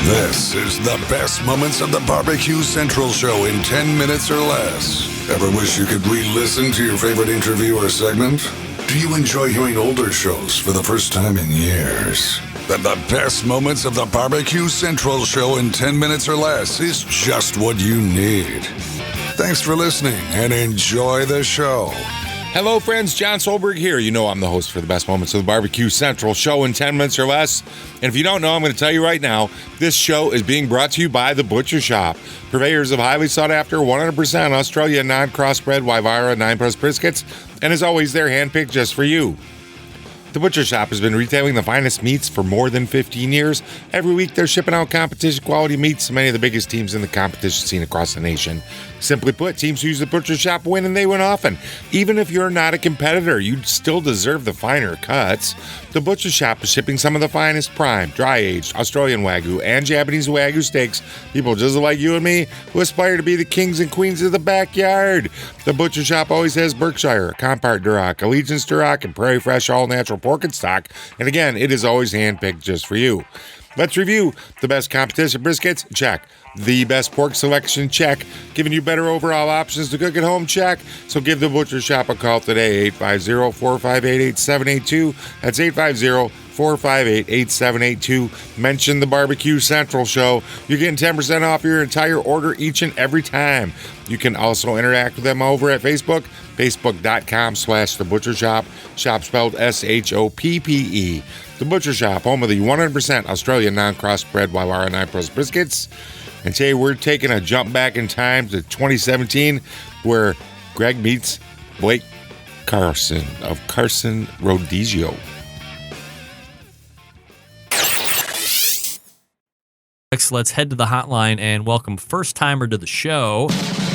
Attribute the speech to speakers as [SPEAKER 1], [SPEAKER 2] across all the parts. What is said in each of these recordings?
[SPEAKER 1] This is the best moments of the BBQ Central Show in 10 minutes or less. Ever wish you could re-listen to your favorite interview or segment? Do you enjoy hearing older shows for the first time in years? Then the best moments of the BBQ Central Show in 10 minutes or less is just what you need. Thanks for listening and enjoy the show.
[SPEAKER 2] Hello, friends. John Solberg here. You know I'm the host for the best moments of the BBQ Central Show in 10 minutes or less. And if you don't know, I'm going to tell you right now, this show is being brought to you by The Butcher Shop, purveyors of highly sought-after 100% Australian non-crossbred Wyvara 9-plus briskets, and as always, they're handpicked just for you. The Butcher Shop has been retailing the finest meats for more than 15 years. Every week, they're shipping out competition-quality meats to many of the biggest teams in the competition scene across the nation. Simply put, teams who use the Butcher Shop win, and they win often. Even if you're not a competitor, you still deserve the finer cuts. The Butcher Shop is shipping some of the finest prime, dry-aged Australian Wagyu and Japanese Wagyu steaks. People just like you and me who aspire to be the kings and queens of the backyard. The Butcher Shop always has Berkshire, Compart Duroc, Allegiance Duroc, and Prairie Fresh all-natural pork in stock. And again, it is always handpicked just for you. Let's review the best competition briskets. Check. The best pork selection. Check. Giving you better overall options to cook at home. Check. So give the Butcher Shop a call today. 850-458-8782. That's 850-458-8782. Mention the BBQ Central Show. You're getting 10% off your entire order each and every time. You can also interact with them over at Facebook. Facebook.com/The Butcher Shop. Shop spelled SHOPPE. The Butcher Shop, home of the 100% Australian non-crossbred Wyvara 9-plus briskets. And today we're taking a jump back in time to 2017 where Greg meets Blake Carson of Carson Rodizio.
[SPEAKER 3] Let's head to the hotline and welcome first-timer to the show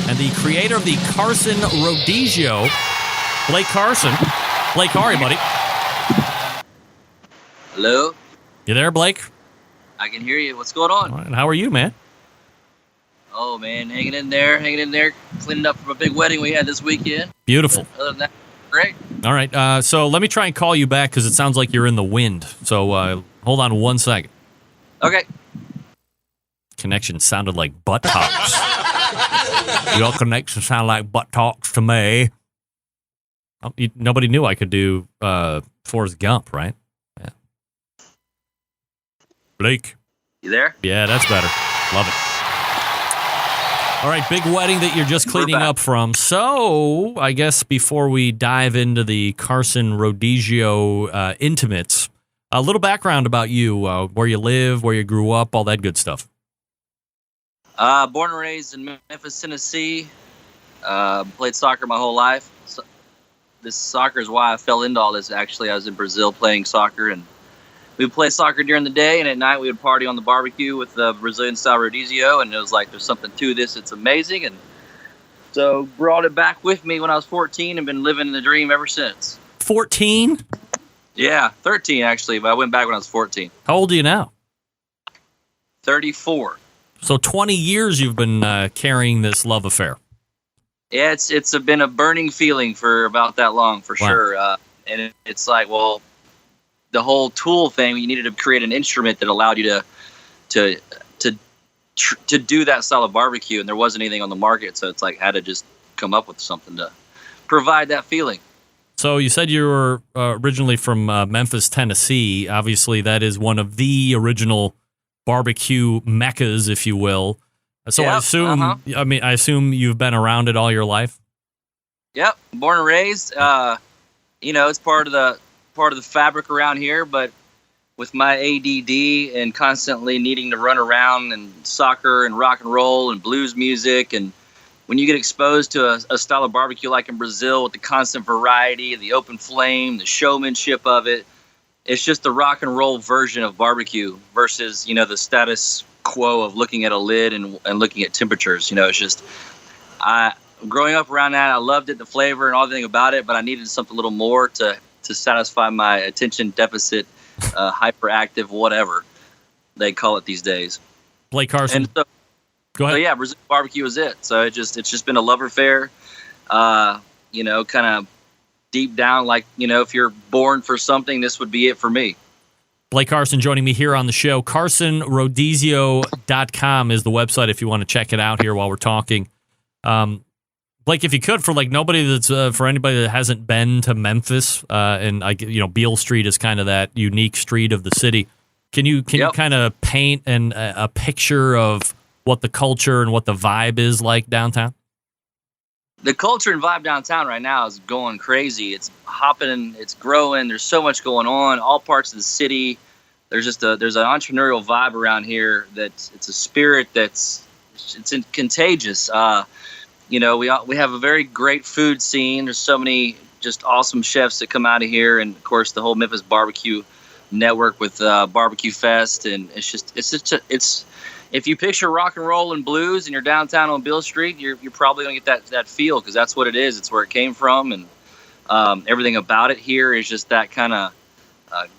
[SPEAKER 3] and the creator of the Carson Rodizio, Blake Carson. Blake, how are you, buddy?
[SPEAKER 4] Hello?
[SPEAKER 3] You there, Blake?
[SPEAKER 4] I can hear you. What's going on?
[SPEAKER 3] All right, how are you, man?
[SPEAKER 4] Oh, man, hanging in there, cleaning up from a big wedding we had this weekend.
[SPEAKER 3] Beautiful.
[SPEAKER 4] Other than that, great.
[SPEAKER 3] All right, so let me try and call you back because it sounds like you're in the wind. So hold on 1 second.
[SPEAKER 4] Okay.
[SPEAKER 3] Connection sounded like butt talks. Your connection sound like butt talks to me. Oh, nobody knew I could do Forrest Gump, right? Yeah. Blake.
[SPEAKER 4] You there?
[SPEAKER 3] Yeah, that's better. Love it. All right, big wedding that you're just cleaning up from. So, I guess before we dive into the Carson Rodizio intimates, a little background about you, where you live, where you grew up, all that good stuff.
[SPEAKER 4] Born and raised in Memphis, Tennessee. Played soccer my whole life. So, this soccer is why I fell into all this, actually. I was in Brazil playing soccer, and we would play soccer during the day, and at night we would party on the barbecue with the Brazilian-style Rodizio, and it was like, there's something to this. It's amazing, and so brought it back with me when I was 14 and been living the dream ever since.
[SPEAKER 3] 14?
[SPEAKER 4] Yeah, 13, actually, but I went back when I was 14.
[SPEAKER 3] How old are you now?
[SPEAKER 4] 34.
[SPEAKER 3] So 20 years you've been carrying this love affair.
[SPEAKER 4] Yeah, it's been a burning feeling for about that long, for sure. And it's like, well, the whole tool thing, you needed to create an instrument that allowed you to do that style of barbecue, and there wasn't anything on the market, so it's like had to just come up with something to provide that feeling.
[SPEAKER 3] So you said you were originally from Memphis, Tennessee. Obviously, that is one of the original barbecue meccas, if you will. So yep, I assume you've been around it all your life.
[SPEAKER 4] Yep, born and raised. It's part of the fabric around here, but with my ADD and constantly needing to run around and soccer and rock and roll and blues music, and when you get exposed to a style of barbecue like in Brazil with the constant variety, the open flame, the showmanship of it, it's just the rock and roll version of barbecue versus, the status quo of looking at a lid and looking at temperatures. It's just, growing up around that, I loved it, the flavor and everything about it, but I needed something a little more to satisfy my attention deficit, hyperactive, whatever they call it these days.
[SPEAKER 3] Blake Carson.
[SPEAKER 4] And so,
[SPEAKER 3] go ahead.
[SPEAKER 4] So yeah, Brazil barbecue is it. So it's just been a love affair. Kind of deep down, like, if you're born for something, this would be it for me.
[SPEAKER 3] Blake Carson joining me here on the show. CarsonRodizio.com is the website if you want to check it out here while we're talking. Blake, if you could, for anybody that's for anybody that hasn't been to Memphis, and Beale Street is kind of that unique street of the city. Can you kind of paint a picture of what the culture and what the vibe is like downtown?
[SPEAKER 4] The culture and vibe downtown right now is going crazy. It's hopping, it's growing. There's so much going on. All parts of the city. There's an entrepreneurial vibe around here. It's a spirit it's contagious. We have a very great food scene. There's so many just awesome chefs that come out of here, and of course the whole Memphis barbecue network with Barbecue Fest, and it's if you picture rock and roll and blues and you're downtown on Beale Street, you're probably gonna get that feel, because that's what it is. It's where it came from, and everything about it here is just that kind of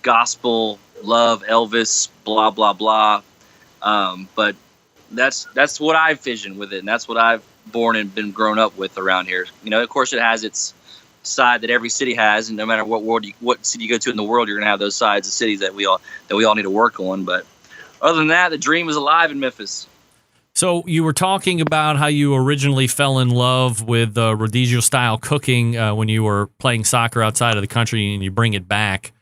[SPEAKER 4] gospel love, Elvis, blah blah blah. But that's what I've visioned with it, and that's what I've born and been grown up with around here. Of course, it has its side that every city has, and no matter what city you go to in the world, you're gonna have those sides of cities that we all need to work on. But other than that, the dream is alive in Memphis.
[SPEAKER 3] So you were talking about how you originally fell in love with Rodizio-style cooking when you were playing soccer outside of the country, and you bring it back.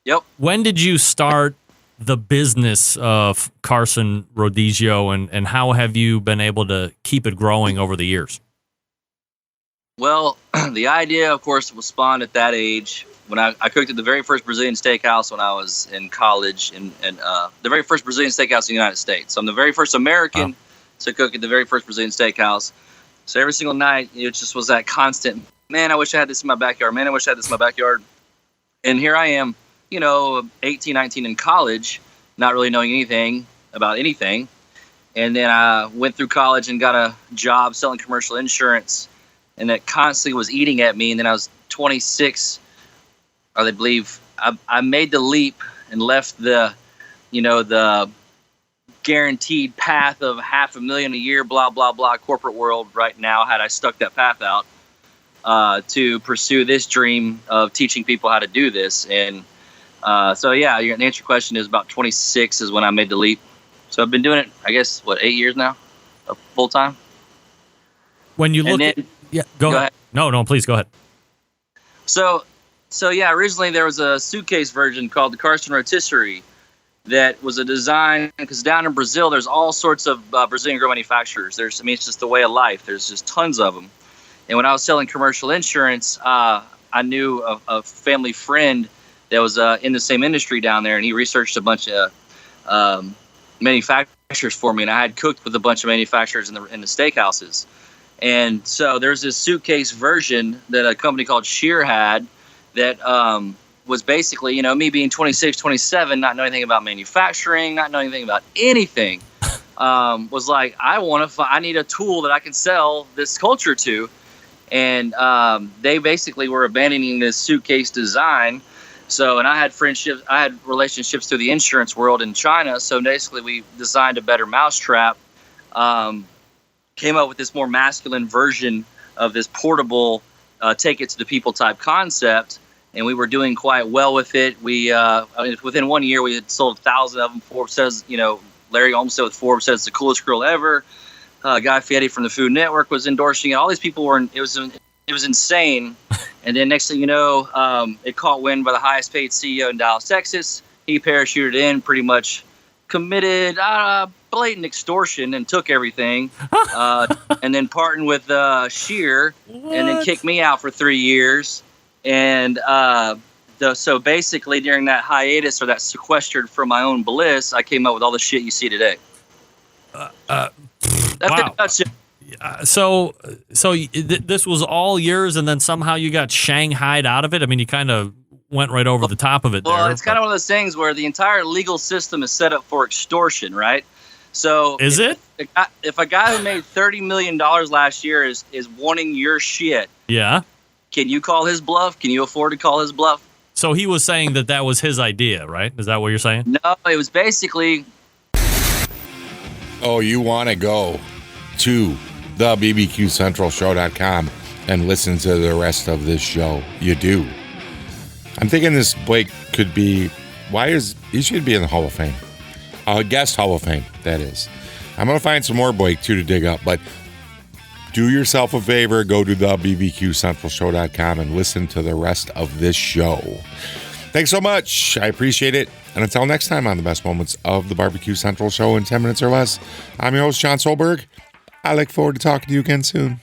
[SPEAKER 4] Yep.
[SPEAKER 3] When did you start the business of Carson Rodizio, and how have you been able to keep it growing over the years?
[SPEAKER 4] Well, the idea, of course, was spawned at that age when I cooked at the very first Brazilian steakhouse when I was in college, and the very first Brazilian steakhouse in the United States. So I'm the very first American to cook at the very first Brazilian steakhouse. So every single night, it just was that constant, man, I wish I had this in my backyard. Man, I wish I had this in my backyard. And here I am, 18, 19 in college, not really knowing anything about anything. And then I went through college and got a job selling commercial insurance, and that constantly was eating at me. And then I was 26, or they believe I made the leap and left the guaranteed path of $500,000 a year, blah, blah, blah, corporate world right now, had I stuck that path out to pursue this dream of teaching people how to do this. And so, yeah, the answer to your question is about 26 is when I made the leap. So I've been doing it, I guess, 8 years now, full time.
[SPEAKER 3] When you look go ahead. No, please go ahead.
[SPEAKER 4] So yeah, originally there was a suitcase version called the Carson Rotisserie that was a design, because down in Brazil, there's all sorts of Brazilian grill manufacturers. It's just the way of life. There's just tons of them. And when I was selling commercial insurance, I knew a family friend that was in the same industry down there, and he researched a bunch of manufacturers for me, and I had cooked with a bunch of manufacturers in the steakhouses. And so there's this suitcase version that a company called Shear had that was basically, me being 26, 27, not knowing anything about manufacturing, not knowing anything about anything, was like, I need a tool that I can sell this culture to. And they basically were abandoning this suitcase design. So, and I had relationships through the insurance world in China. So basically we designed a better mousetrap, came up with this more masculine version of this portable, take it to the people type concept. And we were doing quite well with it. We, within 1 year, we had sold 1,000 of them. Forbes says, Larry Olmsted with Forbes says it's the coolest grill ever. Guy Fieri from the Food Network was endorsing it. All these people were, it was insane. And then next thing you know, it caught wind by the highest paid CEO in Dallas, Texas. He parachuted in, pretty much committed blatant extortion and took everything, and then partnered with Shear, and then kicked me out for 3 years. And so basically during that hiatus, or that sequestered from my own bliss, I came up with all the shit you see today. That's it.
[SPEAKER 3] So this was all yours, and then somehow you got shanghaied out of it? I mean, you kind of went right over the top of it there.
[SPEAKER 4] Well, it's kind of one of those things where the entire legal system is set up for extortion, right? So if a guy who made $30 million last year is wanting your shit,
[SPEAKER 3] yeah,
[SPEAKER 4] can you call his bluff? Can you afford to call his bluff?
[SPEAKER 3] So he was saying that was his idea, right? Is that what you're saying?
[SPEAKER 4] No, it was basically...
[SPEAKER 2] Oh, you want to go to the BBQCentralShow.com and listen to the rest of this show. You do. I'm thinking this, Blake, could be he should be in the Hall of Fame. Guest Hall of Fame, that is. I'm going to find some more Blake, too, to dig up, but do yourself a favor, go to the bbqcentralshow.com and listen to the rest of this show. Thanks so much. I appreciate it. And until next time on the best moments of the Barbecue Central Show in 10 minutes or less, I'm your host, John Solberg. I look forward to talking to you again soon.